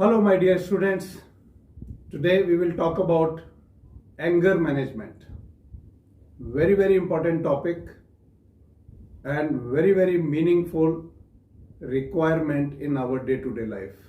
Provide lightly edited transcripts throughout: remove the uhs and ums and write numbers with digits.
Hello, my dear students. Today we will talk about anger management. Very, very important topic and very, very meaningful requirement in our day-to-day life.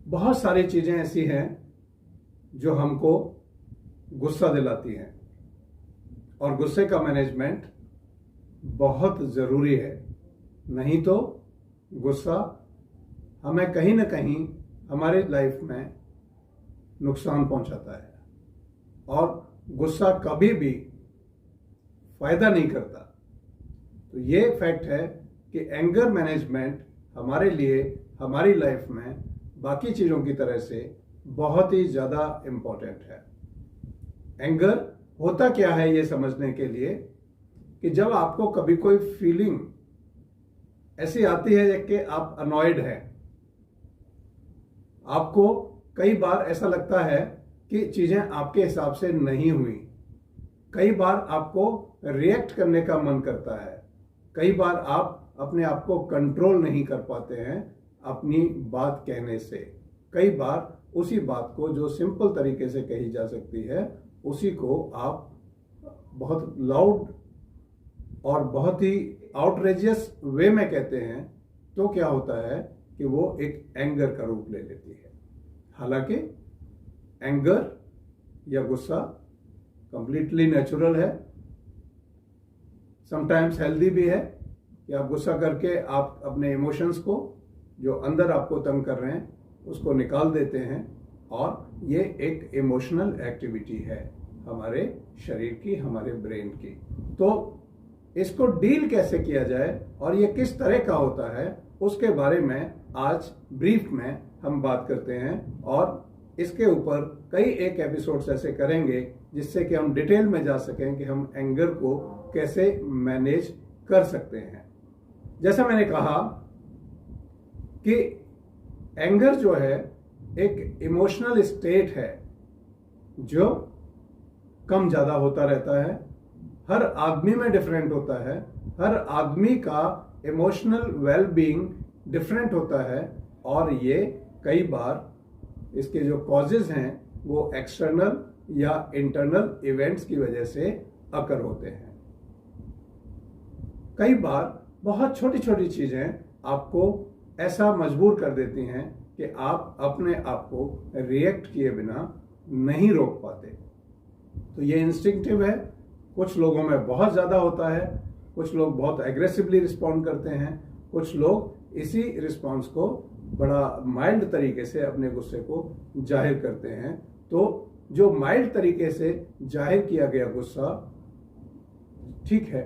बहुत सारी चीजें ऐसी हैं जो हमको गुस्सा दिलाती हैं और गुस्से का मैनेजमेंट बहुत जरूरी है। नहीं तो गुस्सा हमें कहीं ना कहीं हमारे लाइफ में नुकसान पहुंचाता है और गुस्सा कभी भी फायदा नहीं करता। तो ये फैक्ट है कि एंगर मैनेजमेंट हमारे लिए हमारी लाइफ में बाकी चीज़ों की तरह से बहुत ही ज़्यादा इम्पोर्टेंट है। एंगर होता क्या है ये समझने के लिए कि जब आपको कभी कोई फीलिंग ऐसी आती है कि आप अनॉयड हैं, आपको कई बार ऐसा लगता है कि चीजें आपके हिसाब से नहीं हुई, कई बार आपको रिएक्ट करने का मन करता है, कई बार आप अपने आप को कंट्रोल नहीं कर पाते हैं अपनी बात कहने से, कई बार उसी बात को जो सिंपल तरीके से कही जा सकती है उसी को आप बहुत लाउड और बहुत ही आउटरेजियस वे में कहते हैं, तो क्या होता है कि वो एक एंगर का रूप ले लेती है। हालांकि एंगर या गुस्सा कंप्लीटली नेचुरल है, समटाइम्स हेल्दी भी है कि आप गुस्सा करके आप अपने इमोशंस को जो अंदर आपको तंग कर रहे हैं उसको निकाल देते हैं और ये एक इमोशनल एक्टिविटी है हमारे शरीर की, हमारे ब्रेन की। तो इसको डील कैसे किया जाए और ये किस तरह का होता है उसके बारे में आज ब्रीफ में हम बात करते हैं और इसके ऊपर कई एक एपिसोड्स ऐसे करेंगे जिससे कि हम डिटेल में जा सकें कि हम एंगर को कैसे मैनेज कर सकते हैं। जैसा मैंने कहा कि एंगर जो है एक इमोशनल स्टेट है जो कम ज्यादा होता रहता है, हर आदमी में डिफरेंट होता है, हर आदमी का इमोशनल वेलबींग डिफरेंट होता है और ये कई बार इसके जो कॉजेज हैं वो एक्सटर्नल या इंटरनल इवेंट्स की वजह से अकर होते हैं। कई बार बहुत छोटी छोटी चीजें आपको ऐसा मजबूर कर देती हैं कि आप अपने आप को रिएक्ट किए बिना नहीं रोक पाते। तो ये इंस्टिंक्टिव है, कुछ लोगों में बहुत ज्यादा होता है, कुछ लोग बहुत एग्रेसिवली रिस्पॉन्ड करते हैं, कुछ लोग इसी रिस्पॉन्स को बड़ा माइल्ड तरीके से अपने गुस्से को जाहिर करते हैं। तो जो माइल्ड तरीके से जाहिर किया गया गुस्सा ठीक है,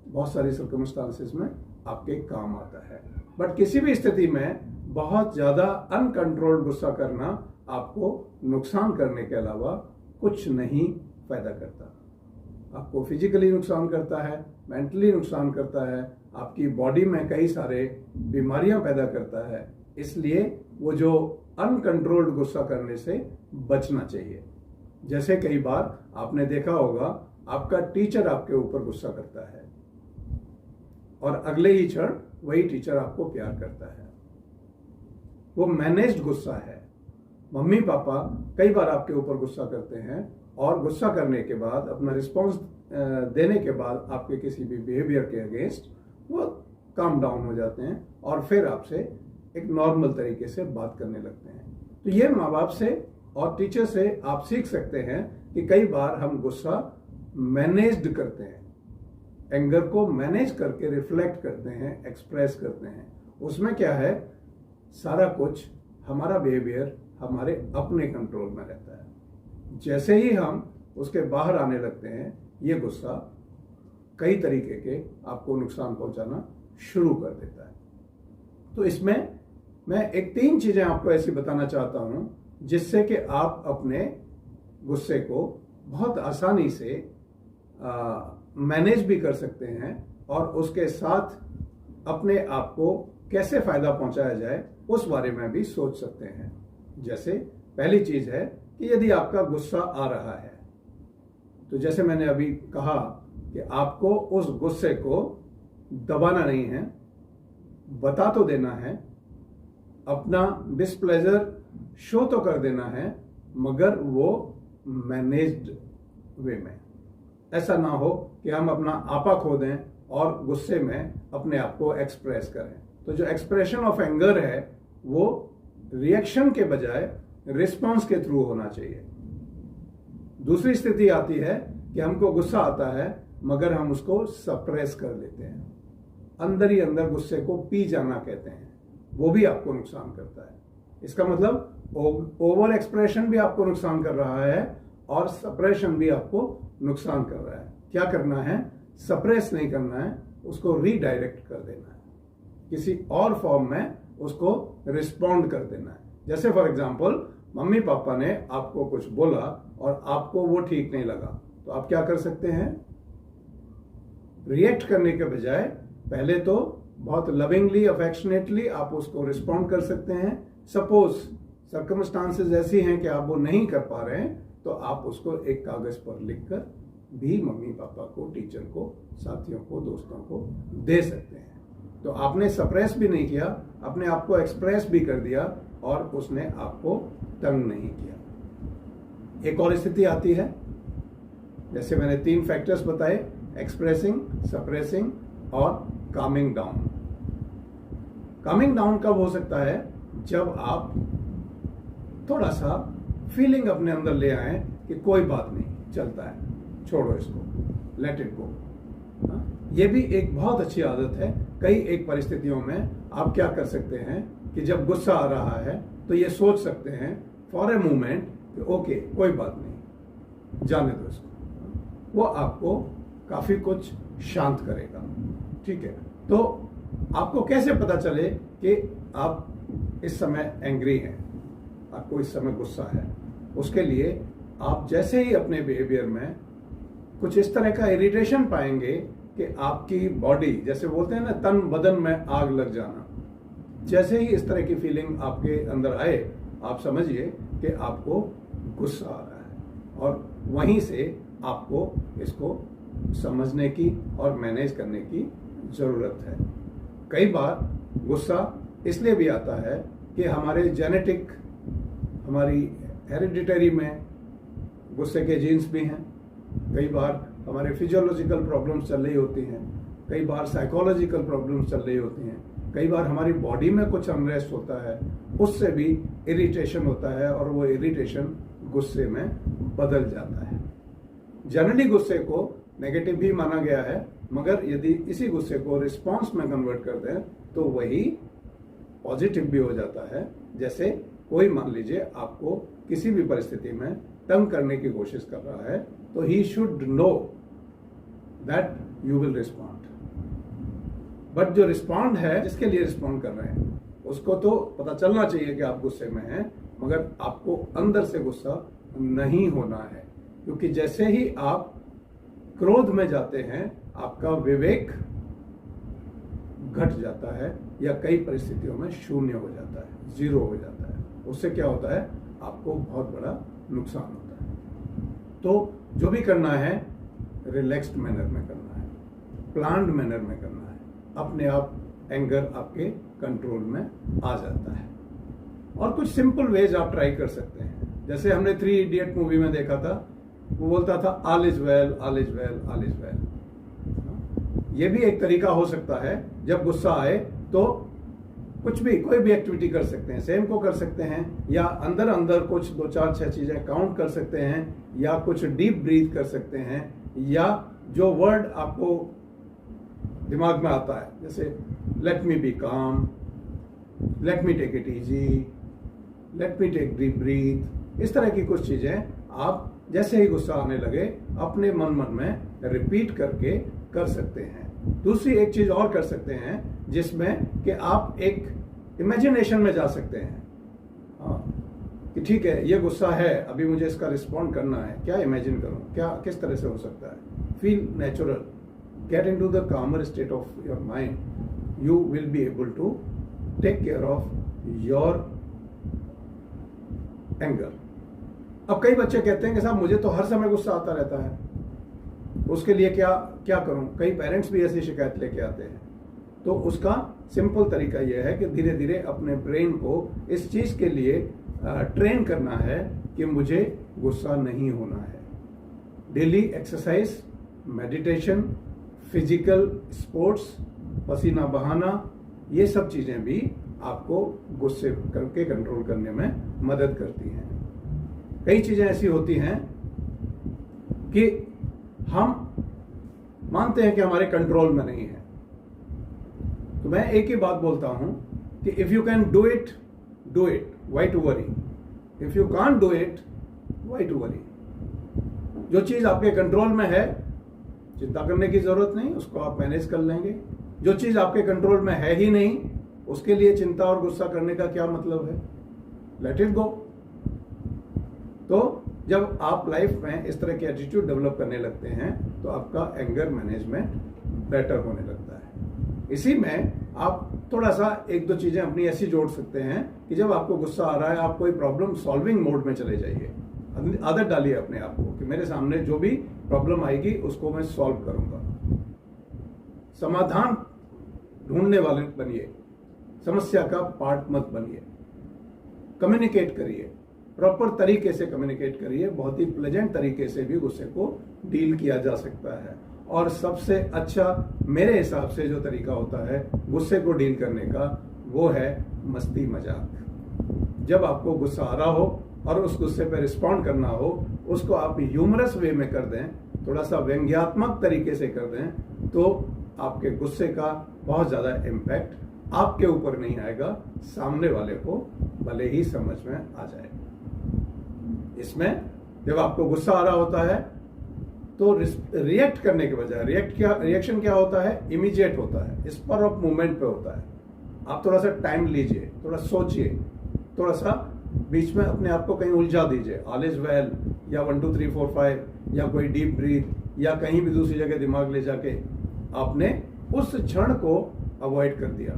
बहुत सारी सर्कमस्टांसेस में आपके काम आता है, बट किसी भी स्थिति में बहुत ज्यादा अनकंट्रोल्ड गुस्सा करना आपको नुकसान करने के अलावा कुछ नहीं फायदा करता। आपको फिजिकली नुकसान करता है, मेंटली नुकसान करता है, आपकी बॉडी में कई सारे बीमारियां पैदा करता है। इसलिए वो जो अनकंट्रोल्ड गुस्सा करने से बचना चाहिए। जैसे कई बार आपने देखा होगा आपका टीचर आपके ऊपर गुस्सा करता है और अगले ही क्षण वही टीचर आपको प्यार करता है, वो मैनेज्ड गुस्सा है। मम्मी पापा कई बार आपके ऊपर गुस्सा करते हैं और गुस्सा करने के बाद अपना रिस्पॉन्स देने के बाद आपके किसी भी बिहेवियर के अगेंस्ट वो काम डाउन हो जाते हैं और फिर आपसे एक नॉर्मल तरीके से बात करने लगते हैं। तो ये माँ बाप से और टीचर से आप सीख सकते हैं कि कई बार हम गुस्सा मैनेज्ड करते हैं, एंगर को मैनेज करके रिफ्लेक्ट करते हैं, एक्सप्रेस करते हैं। उसमें क्या है, सारा कुछ हमारा बिहेवियर हमारे अपने कंट्रोल में रहता है। जैसे ही हम उसके बाहर आने लगते हैं ये गुस्सा कई तरीके के आपको नुकसान पहुंचाना शुरू कर देता है। तो इसमें मैं एक 3 चीजें आपको ऐसी बताना चाहता हूं जिससे कि आप अपने गुस्से को बहुत आसानी से मैनेज भी कर सकते हैं और उसके साथ अपने आप को कैसे फायदा पहुंचाया जाए उस बारे में भी सोच सकते हैं। जैसे पहली चीज है कि यदि आपका गुस्सा आ रहा है तो जैसे मैंने अभी कहा कि आपको उस गुस्से को दबाना नहीं है, बता तो देना है अपना डिस्प्लेजर शो तो कर देना है, मगर वो मैनेज्ड वे में। ऐसा ना हो कि हम अपना आपा खो दें और गुस्से में अपने आप को एक्सप्रेस करें। तो जो एक्सप्रेशन ऑफ एंगर है वो रिएक्शन के बजाय रिस्पॉन्स के थ्रू होना चाहिए। दूसरी स्थिति आती है कि हमको गुस्सा आता है मगर हम उसको सप्रेस कर लेते हैं, अंदर ही अंदर गुस्से को पी जाना कहते हैं, वो भी आपको नुकसान करता है। इसका मतलब ओवर एक्सप्रेशन भी आपको नुकसान कर रहा है और सप्रेशन भी आपको नुकसान कर रहा है। क्या करना है? सप्रेस नहीं करना है, उसको रीडायरेक्ट कर देना है, किसी और फॉर्म में उसको रिस्पॉन्ड कर देना है। जैसे फॉर एग्जाम्पल मम्मी पापा ने आपको कुछ बोला और आपको वो ठीक नहीं लगा, तो आप क्या कर सकते हैं? रिएक्ट करने के बजाय पहले तो बहुत लविंगली अफेक्शनेटली आप उसको रिस्पॉन्ड कर सकते हैं। सपोज सर्कमस्टांसेस ऐसी हैं कि आप वो नहीं कर पा रहे हैं, तो आप उसको एक कागज पर लिखकर भी मम्मी पापा को, टीचर को, साथियों को, दोस्तों को दे सकते हैं। तो आपने सप्रेस भी नहीं किया, अपने आप को एक्सप्रेस भी कर दिया और उसने आपको तंग नहीं किया। एक और स्थिति आती है, जैसे मैंने 3 फैक्टर्स बताए, एक्सप्रेसिंग, सप्रेसिंग और कामिंग डाउन। कामिंग डाउन कब हो सकता है? जब आप थोड़ा सा फीलिंग अपने अंदर ले आए कि कोई बात नहीं, चलता है, छोड़ो इसको, लेट इट गो। ये भी एक बहुत अच्छी आदत है। कई एक परिस्थितियों में आप क्या कर सकते हैं कि जब गुस्सा आ रहा है तो ये सोच सकते हैं फॉर ए मोमेंट कि ओके कोई बात नहीं, जाने दो इसको। वो आपको काफी कुछ शांत करेगा। ठीक है, तो आपको कैसे पता चले कि आप इस समय एंग्री हैं, आपको इस समय गुस्सा है? उसके लिए आप जैसे ही अपने बिहेवियर में कुछ इस तरह का इरिटेशन पाएंगे कि आपकी बॉडी, जैसे बोलते हैं ना, तन बदन में आग लग जाना, जैसे ही इस तरह की फीलिंग आपके अंदर आए, आप समझिए कि आपको गुस्सा आ रहा है और वहीं से आपको इसको समझने की और मैनेज करने की जरूरत है। कई बार गुस्सा इसलिए भी आता है कि हमारे जेनेटिक, हमारी हेरिडिटरी में गुस्से के जीन्स भी हैं। कई बार हमारे फिजियोलॉजिकल प्रॉब्लम्स चल रही होती हैं, कई बार साइकोलॉजिकल प्रॉब्लम्स चल रही होती हैं, कई बार हमारी बॉडी में कुछ अनरेस्ट होता है, उससे भी इरिटेशन होता है और वो इरिटेशन गुस्से में बदल जाता है। जनरली गुस्से को नेगेटिव भी माना गया है, मगर यदि इसी गुस्से को रिस्पॉन्स में कन्वर्ट कर दें तो वही पॉजिटिव भी हो जाता है। जैसे कोई मान लीजिए आपको किसी भी परिस्थिति में तंग करने की कोशिश कर रहा है, तो he should know that you will respond. But जो रिस्पॉन्ड है, जिसके लिए रिस्पॉन्ड कर रहे हैं, उसको तो पता चलना चाहिए कि आप गुस्से में हैं, मगर आपको अंदर से गुस्सा नहीं होना है, क्योंकि जैसे ही आप क्रोध में जाते हैं आपका विवेक घट जाता है या कई परिस्थितियों में शून्य हो जाता है, 0 हो जाता है। उससे क्या होता है? आपको बहुत बड़ा नुकसान होता है। तो जो भी करना है रिलैक्स्ड मैनर में करना है, प्लान्ड मैनर में करना है, अपने आप एंगर आपके कंट्रोल में आ जाता है। और कुछ सिंपल वेज आप ट्राई कर सकते हैं। जैसे हमने 3 इडियट मूवी में देखा था, वो बोलता था all is well, all is well, all is well. ये भी एक तरीका हो सकता है, जब गुस्सा आए तो कुछ भी, कोई भी एक्टिविटी कर सकते हैं, सेम को कर सकते हैं, या अंदर अंदर कुछ 2 4 6 चीजें काउंट कर सकते हैं, या कुछ डीप ब्रीथ कर सकते हैं, या जो वर्ड आपको दिमाग में आता है, जैसे let me be calm, let me take it easy, let me take deep breath, इस तरह की कुछ चीजें आप जैसे ही गुस्सा आने लगे अपने मन में रिपीट करके कर सकते हैं। दूसरी एक चीज और कर सकते हैं, जिसमें कि आप एक इमेजिनेशन में जा सकते हैं। कि ठीक है, ये गुस्सा है, अभी मुझे इसका रिस्पॉन्ड करना है, क्या इमेजिन करूं, क्या किस तरह से हो सकता है? Feel natural, get into the calmer state of your mind, you will be able to take care of your anger. अब कई बच्चे कहते हैं कि साहब मुझे तो हर समय गुस्सा आता रहता है, उसके लिए क्या करूं? कई पेरेंट्स भी ऐसी शिकायत लेके आते हैं। तो उसका सिंपल तरीका यह है कि धीरे धीरे अपने ब्रेन को इस चीज के लिए ट्रेन करना है कि मुझे गुस्सा नहीं होना है। Daily exercise, meditation, physical sports, पसीना बहाना, ये सब चीजें भी आपको गुस्से करके कंट्रोल करने में मदद करती हैं। कई चीजें ऐसी होती हैं कि हम मानते हैं कि हमारे कंट्रोल में नहीं है, तो मैं एक ही बात बोलता हूं कि if you can do it, do it, why to worry. If you can't do it, why to worry. जो चीज आपके कंट्रोल में है, चिंता करने की जरूरत नहीं, उसको आप मैनेज कर लेंगे। जो चीज आपके कंट्रोल में है ही नहीं, उसके लिए चिंता और गुस्सा करने का क्या मतलब है? Let it go. तो जब आप लाइफ में इस तरह के एटीट्यूड डेवलप करने लगते हैं तो आपका एंगर मैनेजमेंट बेटर होने लगता है। इसी में आप थोड़ा सा एक दो चीजें अपनी ऐसी जोड़ सकते हैं कि जब आपको गुस्सा आ रहा है, आप कोई प्रॉब्लम सॉल्विंग मोड में चले जाइए। आदत डालिए अपने आप को कि मेरे सामने जो भी प्रॉब्लम आएगी उसको मैं सॉल्व करूंगा। समाधान ढूंढने वाले बनिए, समस्या का पार्ट मत बनिए। कम्युनिकेट करिए, प्रॉपर तरीके से कम्युनिकेट करिए। बहुत ही प्लेजेंट तरीके से भी गुस्से को डील किया जा सकता है। और सबसे अच्छा मेरे हिसाब से जो तरीका होता है गुस्से को डील करने का, वो है मस्ती मजाक। जब आपको गुस्सा आ रहा हो और उस गुस्से पर रिस्पॉन्ड करना हो, उसको आप ह्यूमरस वे में कर दें, थोड़ा सा व्यंग्यात्मक तरीके से कर दें, तो आपके गुस्से का बहुत ज्यादा इम्पैक्ट आपके ऊपर नहीं आएगा, सामने वाले को भले ही समझ में आ जाए। इसमें जब आपको गुस्सा आ रहा होता है तो रिएक्ट करने के बजाय रिएक्शन क्या होता है? इमीडिएट होता है, स्पर ऑफ मूवमेंट पे होता है। आप थोड़ा सा टाइम लीजिए, थोड़ा सोचिए, थोड़ा सा बीच में अपने आप को कहीं उलझा दीजिए, ऑल इज वेल या 1 2 3 4 5 या कोई डीप ब्रीथ या कहीं भी दूसरी जगह दिमाग ले जाके आपने उस क्षण को अवॉइड कर दिया,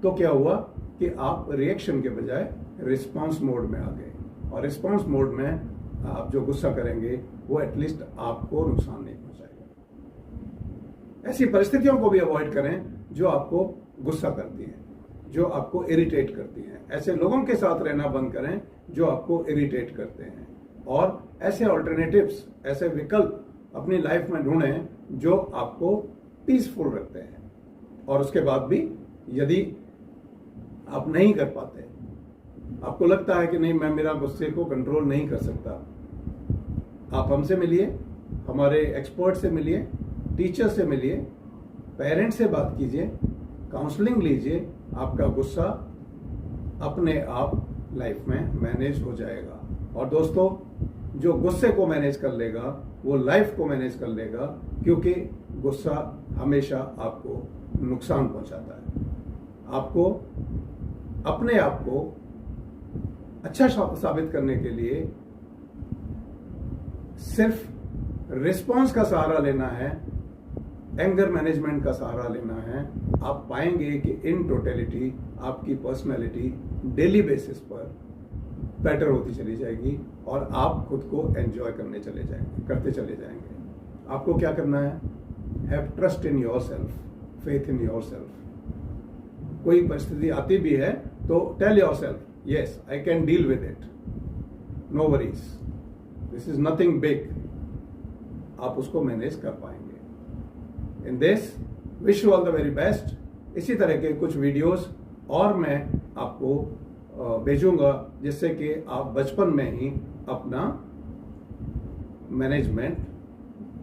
तो क्या हुआ कि आप रिएक्शन के बजाय रिस्पॉन्स मोड में आ गए। और रिस्पॉन्स मोड में आप जो गुस्सा करेंगे वो एटलीस्ट आपको नुकसान नहीं पहुंचाएगा। ऐसी परिस्थितियों को भी अवॉइड करें जो आपको गुस्सा करती हैं, जो आपको इरिटेट करती हैं। ऐसे लोगों के साथ रहना बंद करें जो आपको इरिटेट करते हैं, और ऐसे ऑल्टरनेटिव्स, ऐसे विकल्प अपनी लाइफ में ढूंढें जो आपको पीसफुल रखते हैं। और उसके बाद भी यदि आप नहीं कर पाते, आपको लगता है कि नहीं मैं मेरा गुस्से को कंट्रोल नहीं कर सकता, आप हमसे मिलिए, हमारे एक्सपर्ट से मिलिए, टीचर से मिलिए, पेरेंट्स से बात कीजिए, काउंसलिंग लीजिए। आपका गुस्सा अपने आप लाइफ में मैनेज हो जाएगा। और दोस्तों, जो गुस्से को मैनेज कर लेगा वो लाइफ को मैनेज कर लेगा, क्योंकि गुस्सा हमेशा आपको नुकसान पहुंचाता है। आपको अपने आप को अच्छा साबित करने के लिए सिर्फ रिस्पॉन्स का सहारा लेना है, एंगर मैनेजमेंट का सहारा लेना है। आप पाएंगे कि इन टोटलिटी आपकी पर्सनैलिटी डेली बेसिस पर बेटर होती चली जाएगी और आप खुद को एंजॉय करते चले जाएंगे। आपको क्या करना है? Have trust in yourself, faith in yourself. कोई परिस्थिति आती भी है तो tell yourself, yes, I can deal with it. No worries. This is nothing big. आप उसको मैनेज कर पाएंगे। In this, wish you all the very best. इसी तरह के कुछ वीडियोस और मैं आपको भेजूंगा, जिससे कि आप बचपन में ही अपना मैनेजमेंट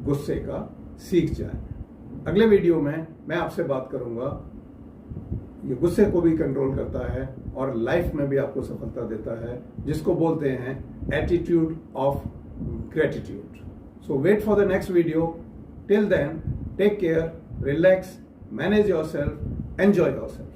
गुस्से का सीख जाएं। अगले वीडियो में मैं आपसे बात करूंगा, ये गुस्से को भी कंट्रोल करता है और लाइफ में भी आपको सफलता देता है, जिसको बोलते हैं attitude of gratitude. So wait for the next video. Till then, take care, relax, manage yourself, enjoy yourself.